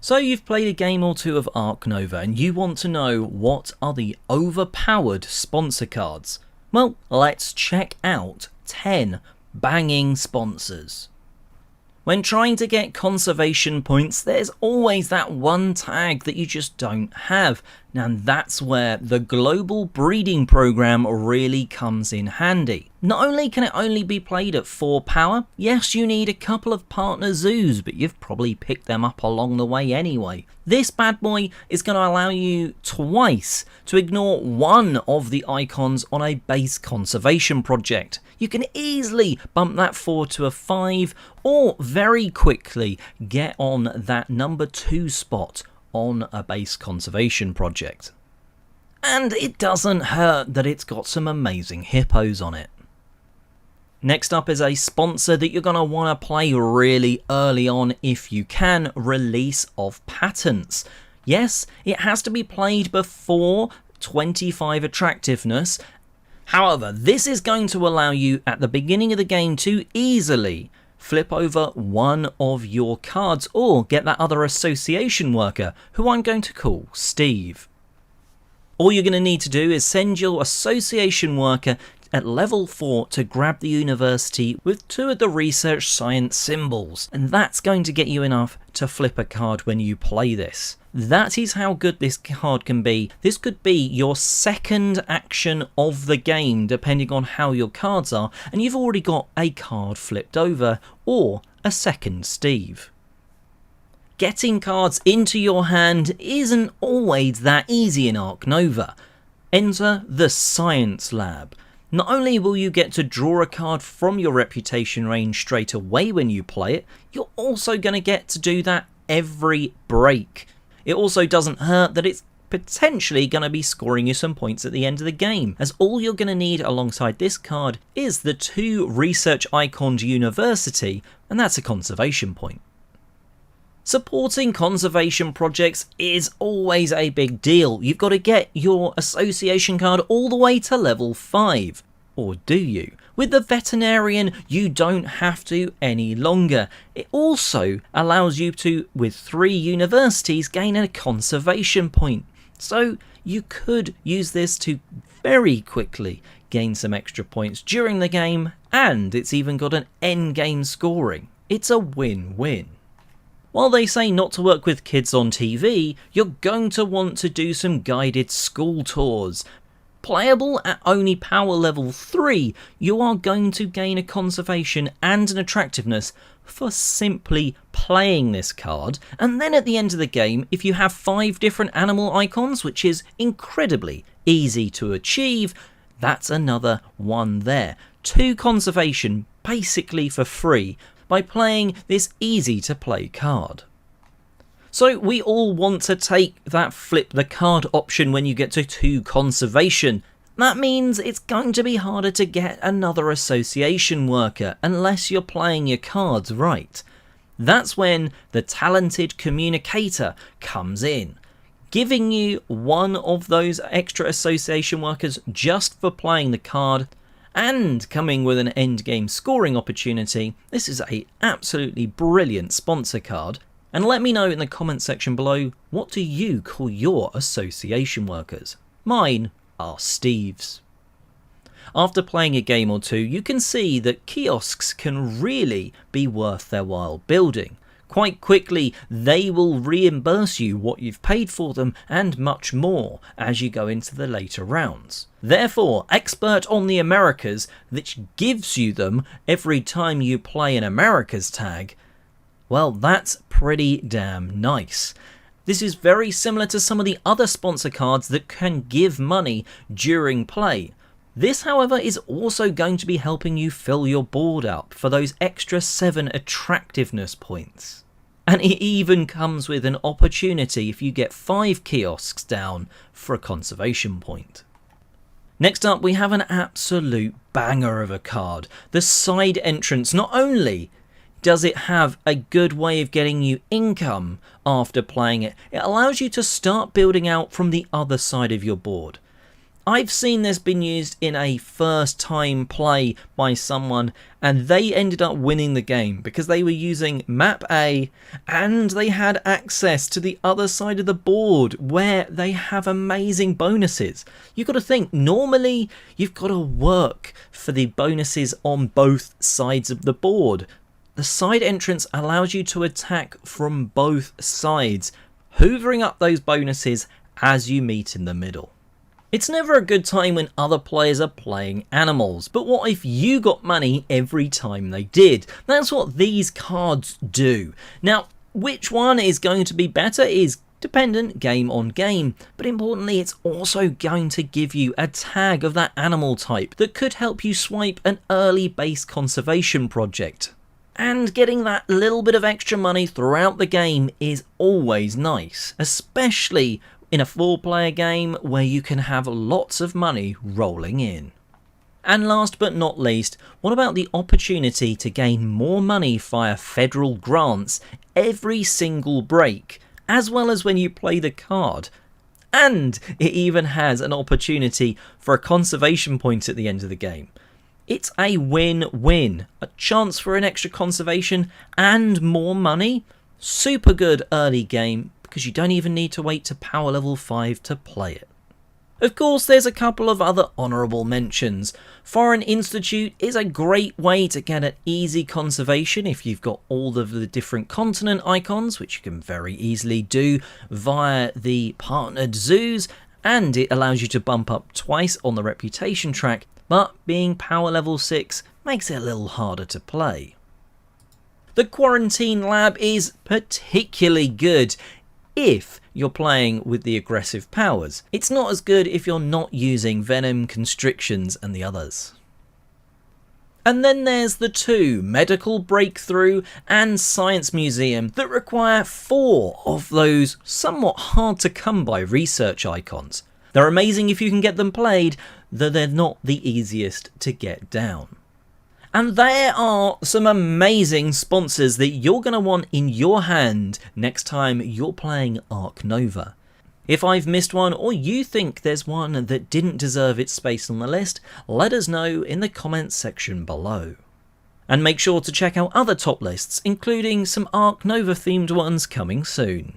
So you've played a game or two of Ark Nova and you want to know what are the overpowered sponsor cards. Well, let's check out 10 banging sponsors. When trying to get conservation points, there's always that one tag that you just don't have. And that's where the global breeding program really comes in handy. Not only can it only be played at 4 power, yes, you need a couple of partner zoos, but you've probably picked them up along the way anyway. This bad boy is going to allow you twice to ignore one of the icons on a base conservation project. You can easily bump that 4 to a 5 or very quickly get on that number 2 spot on a base conservation project. And it doesn't hurt that it's got some amazing hippos on it. Next up is a sponsor that you're going to want to play really early on if you can, Release of Patents. Yes, it has to be played before 25 attractiveness. However, this is going to allow you at the beginning of the game to easily flip over one of your cards or get that other association worker, who I'm going to call Steve. All you're going to need to do is send your association worker at level 4 to grab the university with 2 of the research science symbols, and that's going to get you enough to flip a card when you play this. That is how good this card can be. This could be your second action of the game depending on how your cards are, and you've already got a card flipped over or a second Steve. Getting cards into your hand isn't always that easy in Ark Nova. Enter the Science Lab. Not only will you get to draw a card from your reputation range straight away when you play it, you're also going to get to do that every break. It also doesn't hurt that it's potentially going to be scoring you some points at the end of the game, as all you're going to need alongside this card is the 2 research iconed university, and that's a conservation point. Supporting conservation projects is always a big deal. You've got to get your association card all the way to level 5. Or do you? With the veterinarian, you don't have to any longer. It also allows you to, with 3 universities, gain a conservation point. So you could use this to very quickly gain some extra points during the game, and it's even got an end game scoring. It's a win-win. While they say not to work with kids on TV, you're going to want to do some guided school tours. Playable at only power level 3, you are going to gain a conservation and an attractiveness for simply playing this card, and then at the end of the game, if you have 5 different animal icons, which is incredibly easy to achieve, that's another one there. 2 conservation basically for free by playing this easy to play card. So we all want to take that flip the card option when you get to 2 conservation. That means it's going to be harder to get another association worker unless you're playing your cards right. That's when the talented communicator comes in, giving you one of those extra association workers just for playing the card, and coming with an endgame scoring opportunity. This is a absolutely brilliant sponsor card. And let me know in the comment section below, what do you call your association workers? Mine are Steve's. After playing a game or 2, you can see that kiosks can really be worth their while building. Quite quickly, they will reimburse you what you've paid for them and much more as you go into the later rounds. Therefore, Expert on the Americas, which gives you them every time you play an Americas tag, well, that's pretty damn nice. This is very similar to some of the other sponsor cards that can give money during play. This, however, is also going to be helping you fill your board up for those extra 7 attractiveness points. And it even comes with an opportunity if you get 5 kiosks down for a conservation point. Next up, we have an absolute banger of a card. The side entrance. Not only does it have a good way of getting you income after playing it, it allows you to start building out from the other side of your board. I've seen this been used in a first time play by someone, and they ended up winning the game because they were using map A and they had access to the other side of the board where they have amazing bonuses. You've got to think, normally you've got to work for the bonuses on both sides of the board. The side entrance allows you to attack from both sides, hoovering up those bonuses as you meet in the middle. It's never a good time when other players are playing animals, but what if you got money every time they did? That's what these cards do. Now, which one is going to be better is dependent game on game, but importantly it's also going to give you a tag of that animal type that could help you swipe an early base conservation project. And getting that little bit of extra money throughout the game is always nice, especially in a 4-player game where you can have lots of money rolling in. And last but not least, what about the opportunity to gain more money via federal grants every single break, as well as when you play the card? And it even has an opportunity for a conservation point at the end of the game. It's a win-win, a chance for an extra conservation and more money. Super good early game, because you don't even need to wait to power level 5 to play it. Of course, there's a couple of other honourable mentions. Foreign Institute is a great way to get an easy conservation if you've got all of the different continent icons, which you can very easily do via the partnered zoos, and it allows you to bump up twice on the reputation track, but being power level 6 makes it a little harder to play. The Quarantine Lab is particularly good if you're playing with the aggressive powers. It's not as good if you're not using Venom, Constrictions and the others. And then there's the two, Medical Breakthrough and Science Museum, that require 4 of those somewhat hard to come by research icons. They're amazing if you can get them played, though they're not the easiest to get down. And there are some amazing sponsors that you're going to want in your hand next time you're playing Ark Nova. If I've missed one or you think there's one that didn't deserve its space on the list, let us know in the comments section below. And make sure to check out other top lists, including some Ark Nova themed ones coming soon.